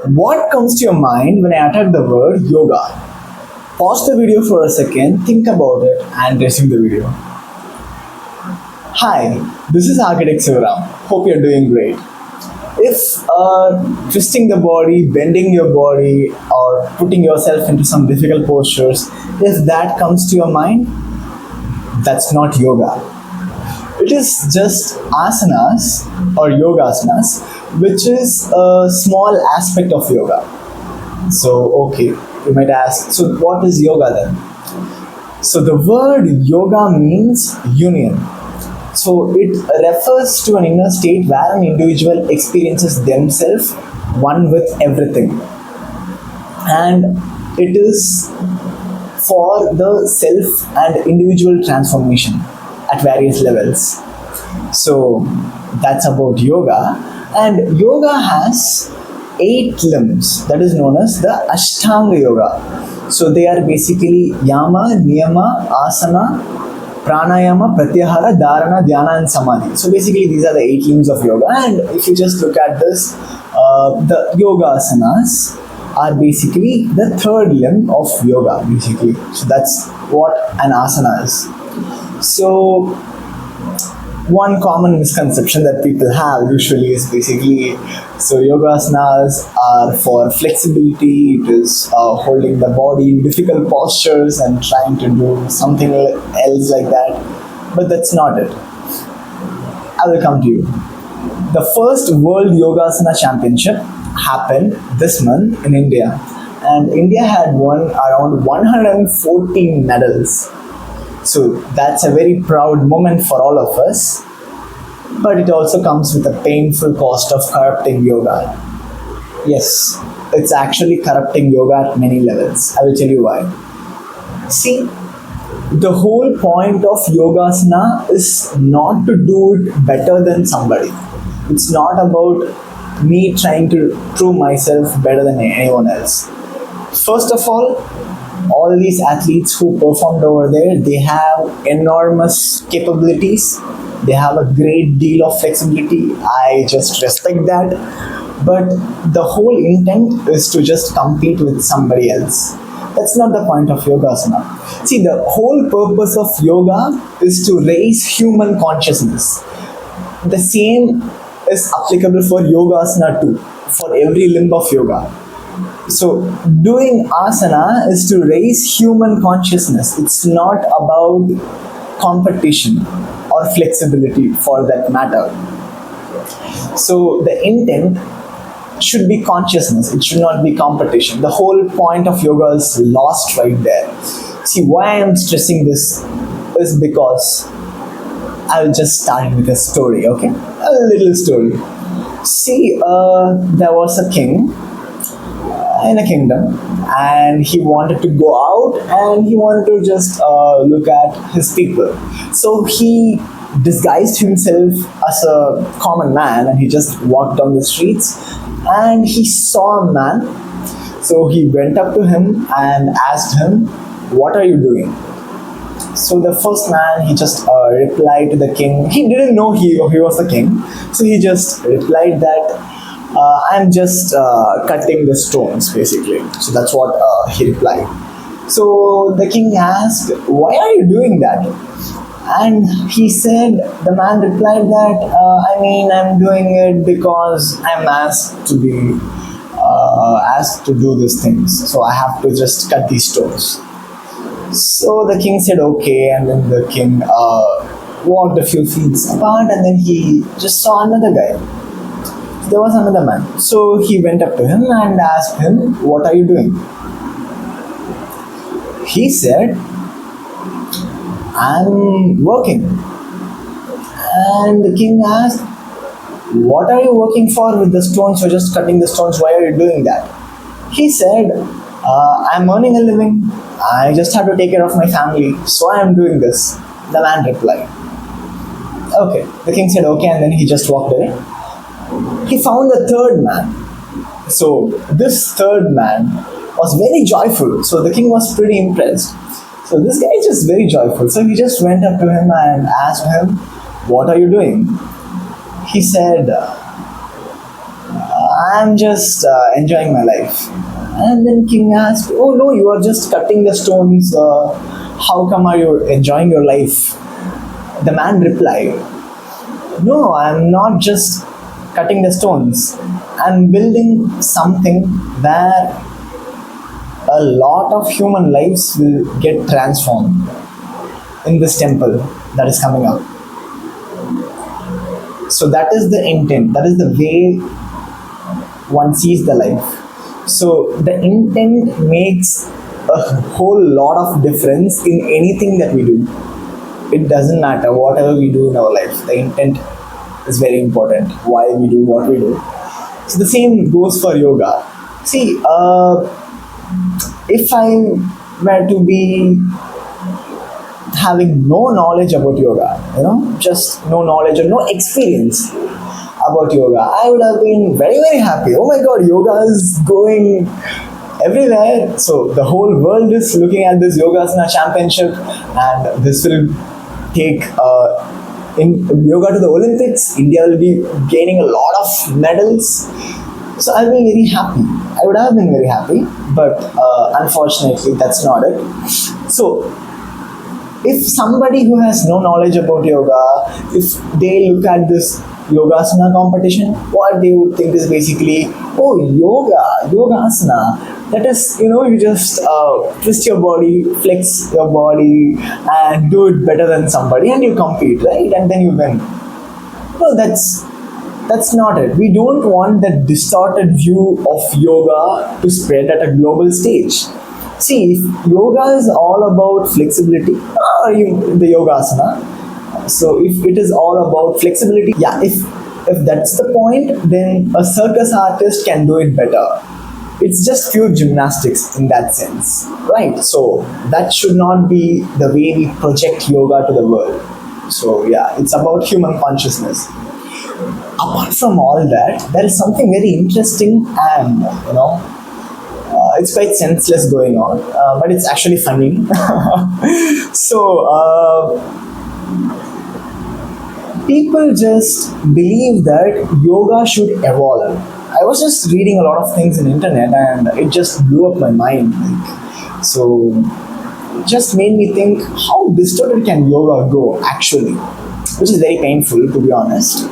What comes to your mind when I utter the word yoga? Pause the video for a second, think about it, and resume the video. Hi, this is Architect Sivaram. Hope you're doing great. If twisting the body, bending your body, or putting yourself into some difficult postures, if that comes to your mind, that's not yoga. It is just asanas or yogasanas, which is a small aspect of yoga. So, okay, you might ask, so what is yoga then? So, the word yoga means union. So, it refers to an inner state where an individual experiences themselves one with everything. And it is for the self and individual transformation at various levels. So that's about yoga. And yoga has 8 limbs that is known as the Ashtanga Yoga. So they are basically yama, niyama, asana, pranayama, pratyahara, dharana, dhyana, and samadhi. So basically these are the 8 limbs of yoga. And if you just look at this, the yoga asanas are basically the third limb of yoga basically. So that's what an asana is. So one common misconception that people have usually is basically, so yogasanas are for flexibility. It is holding the body in difficult postures and trying to do something else like that, but that's not it. I will come to you. The first World Yogasana Championship happened this month in India, and India had won around 114 medals. So that's a very proud moment for all of us, but it also comes with a painful cost of corrupting yoga. Yes, it's actually corrupting yoga at many levels. I will tell you why. See, the whole point of yogasana is not to do it better than somebody. It's not about me trying to prove myself better than anyone else. First of all these athletes who performed over there, they have enormous capabilities. They have a great deal of flexibility. I just respect that. But the whole intent is to just compete with somebody else. That's not the point of yogasana. See, the whole purpose of yoga is to raise human consciousness. The same is applicable for yogasana too, for every limb of yoga. So doing asana is to raise human consciousness. It's not about competition or flexibility for that matter. So the intent should be consciousness. It should not be competition. The whole point of yoga is lost right there. See, why I am stressing this is because I'll just start with a story, okay? A little story. See, there was a king in a kingdom, and he wanted to go out and he wanted to just look at his people. So he disguised himself as a common man and he just walked down the streets and he saw a man. So he went up to him and asked him, "What are you doing?" So the first man, he just replied to the king. He didn't know he was the king. So he just replied that, I'm just cutting the stones basically. So that's what he replied. So the king asked, "Why are you doing that?" And he said, the man replied that, I'm doing it because I'm asked to do these things. So I have to just cut these stones. So the king said, okay. And then the king walked a few feet apart and then he just saw another guy. There was another man. So he went up to him and asked him, "What are you doing?" He said, "I'm working." And the king asked, "What are you working for with the stones? You're just cutting the stones. Why are you doing that?" He said, "I'm earning a living. I just have to take care of my family. So I'm doing this." The man replied. Okay. The king said, okay. And then he just walked away. He found a third man. So this third man was very joyful. So the king was pretty impressed. So this guy is just very joyful. So he just went up to him and asked him, "What are you doing?" He said, I'm just enjoying my life. And then king asked, oh no, you are just cutting the stones. How come are you enjoying your life? The man replied, no, I'm not just cutting the stones. I'm building something where a lot of human lives will get transformed in this temple that is coming up. So that is the intent, that is the way one sees the life. So the intent makes a whole lot of difference in anything that we do. It doesn't matter whatever we do in our life, the intent is very important, why we do what we do. So the same goes for yoga. See, if I were to be having no knowledge about yoga, just no knowledge or no experience about yoga, I would have been very, very happy. Oh my god, yoga is going everywhere. So the whole world is looking at this Yogasana championship, and this will take in yoga to the Olympics. India will be gaining a lot of medals. So I'll be very happy. I would have been very happy, but unfortunately, that's not it. So if somebody who has no knowledge about yoga, if they look at this Yogasana competition, what they would think is basically, oh, Yogasana. That is, you just twist your body, flex your body, and do it better than somebody, and you compete, right? And then you win. No, that's not it. We don't want that distorted view of yoga to spread at a global stage. See, if yoga is all about flexibility, or the Yogasana, so if it is all about flexibility, yeah, if that's the point, then a circus artist can do it better. It's just pure gymnastics in that sense, right? So that should not be the way we project yoga to the world. So yeah, it's about human consciousness. Apart from all that, there is something very interesting and it's quite senseless going on, but it's actually funny. So people just believe that yoga should evolve. I was just reading a lot of things in internet, and it just blew up my mind. So it just made me think, how distorted can yoga go actually, which is very painful to be honest.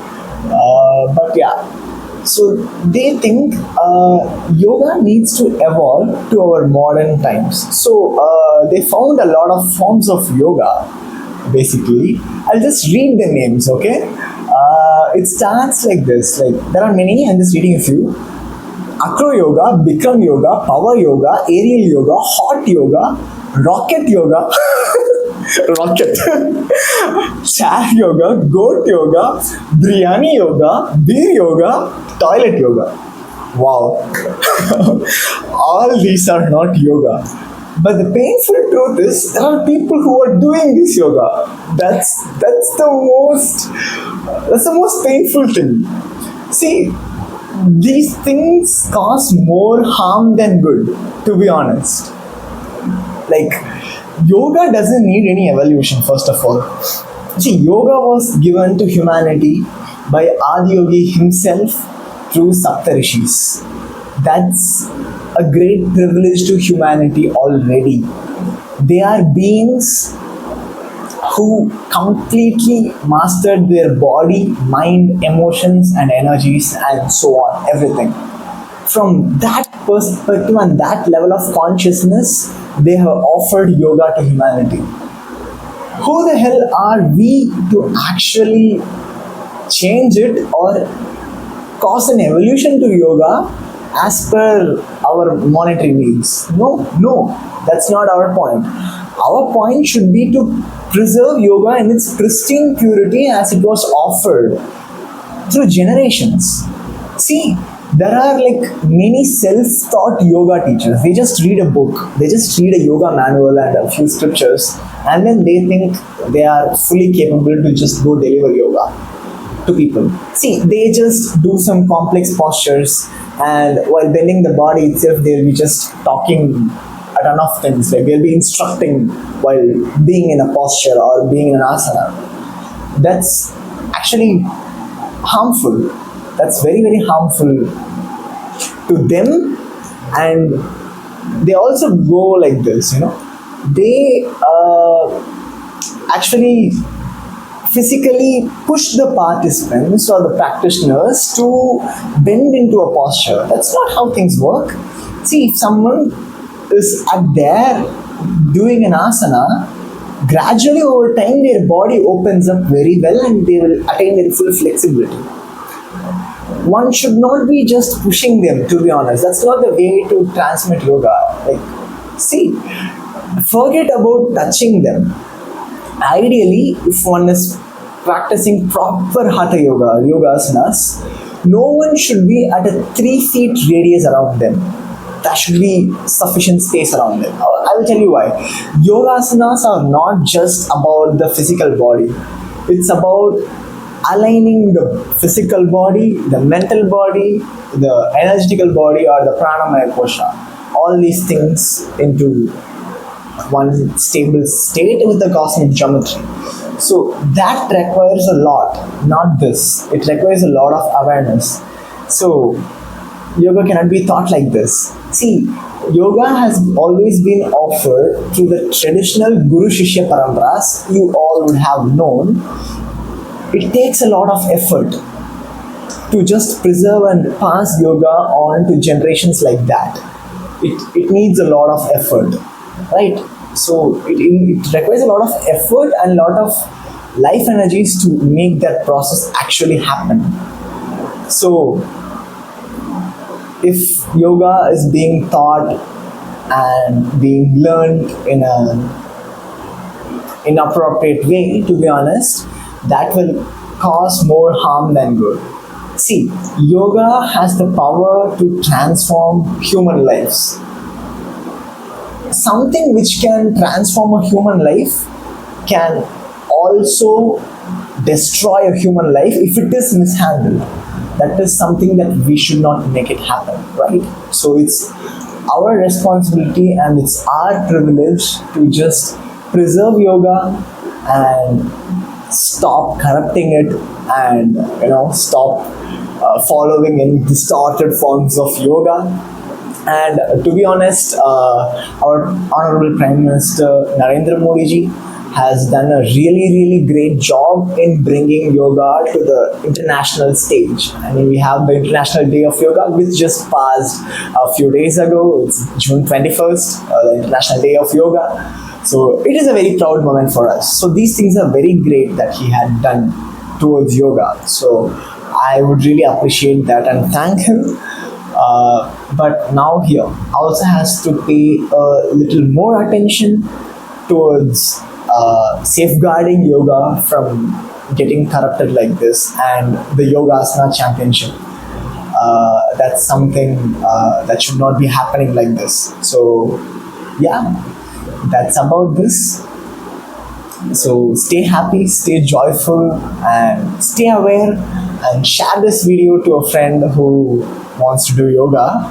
But yeah, so they think yoga needs to evolve to our modern times. So they found a lot of forms of yoga. Basically, I'll just read the names, okay? It starts like this. Like, there are many. I'm just reading a few. Acro yoga, Bikram yoga, power yoga, aerial yoga, hot yoga, rocket yoga, rocket, chair yoga, goat yoga, biryani yoga, beer yoga, toilet yoga. Wow. All these are not yoga. But the painful truth is, there are people who are doing this yoga. That's the most painful thing. See, these things cause more harm than good, to be honest. Like, yoga doesn't need any evolution, first of all. See, yoga was given to humanity by Adiyogi himself through Saptarishis. That's a great privilege to humanity already. They are beings who completely mastered their body, mind, emotions, and energies, and so on, everything. From that perspective and that level of consciousness, they have offered yoga to humanity. Who the hell are we to actually change it or cause an evolution to yoga as per our monetary needs? No, that's not our point. Our point should be to preserve yoga in its pristine purity as it was offered through generations. See, there are like many self-taught yoga teachers. They just read a book, they just read a yoga manual and a few scriptures, and then they think they are fully capable to just go deliver yoga to people. See, they just do some complex postures, and while bending the body itself, they'll be just talking a ton of things. Like, they'll be instructing while being in a posture or being in an asana. That's actually harmful. That's very, very harmful to them, and they also go like this, they actually physically push the participants or the practitioners to bend into a posture. That's not how things work. See, if someone is at there doing an asana, gradually over time their body opens up very well and they will attain their full flexibility. One should not be just pushing them, to be honest. That's not the way to transmit yoga. Like, see, forget about touching them. Ideally, if one is practicing proper hatha yoga, yogasanas, no one should be at a 3 feet radius around them. There should be sufficient space around them. I will tell you why. Yogasanas are not just about the physical body. It's about aligning the physical body, the mental body, the energetical body, or the pranamaya kosha. All these things into one stable state with the cosmic geometry. So that requires a lot, not this. It requires a lot of awareness. So yoga cannot be taught like this. See, yoga has always been offered through the traditional Guru Shishya paramparas you all would have known. It takes a lot of effort to just preserve and pass yoga on to generations like that. It needs a lot of effort, right? So it requires a lot of effort and a lot of life energies to make that process actually happen. So if yoga is being taught and being learned in an inappropriate way, to be honest, that will cause more harm than good. See, yoga has the power to transform human lives. Something which can transform a human life can also destroy a human life if it is mishandled. That is something that we should not make it happen, right? So it's our responsibility and it's our privilege to just preserve yoga and stop corrupting it, and stop following in distorted forms of yoga. And to be honest, our Honorable Prime Minister Narendra Modi ji has done a really great job in bringing yoga to the international stage. I mean, we have the International Day of Yoga, which just passed a few days ago. It's June 21st, the International Day of Yoga. So it is a very proud moment for us. So these things are very great that he had done towards yoga. So I would really appreciate that and thank him. But now he also has to pay a little more attention towards safeguarding yoga from getting corrupted like this, and the Yogasana Championship. That's something that should not be happening like this. So yeah, that's about this. So stay happy, stay joyful, and stay aware, and share this video to a friend who wants to do yoga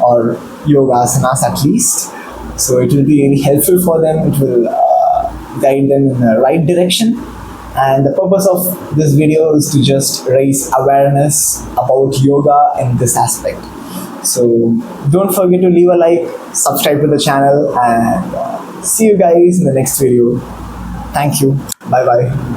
or yogasanas at least. So it will be really helpful for them. It will guide them in the right direction. And the purpose of this video is to just raise awareness about yoga in this aspect. So don't forget to leave a like, subscribe to the channel, and see you guys in the next video. Thank you. Bye bye.